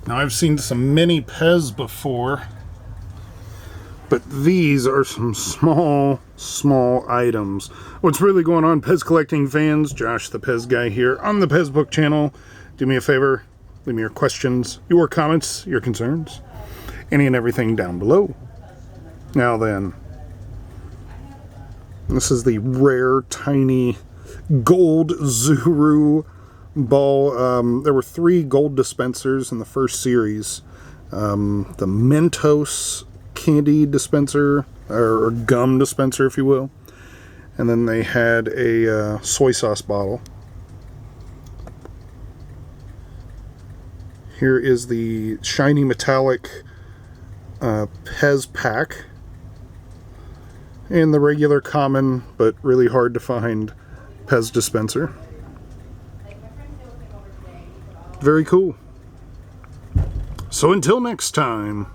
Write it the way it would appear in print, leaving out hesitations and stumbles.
Now, I've seen some mini PEZ before, but these are some small items. What's really going on, PEZ collecting fans? Josh, the PEZ guy here on the PEZBook channel. Do me a favor, leave me your questions, your comments, your concerns, any and everything down below. Now then, this is the rare, tiny, gold Zuru ball. There were 3 gold dispensers in the first series. The Mentos candy dispenser, or gum dispenser, if you will. And then they had a soy sauce bottle. Here is the shiny metallic PEZ pack. And the regular common, but really hard to find, PEZ dispenser. Very cool. So until next time.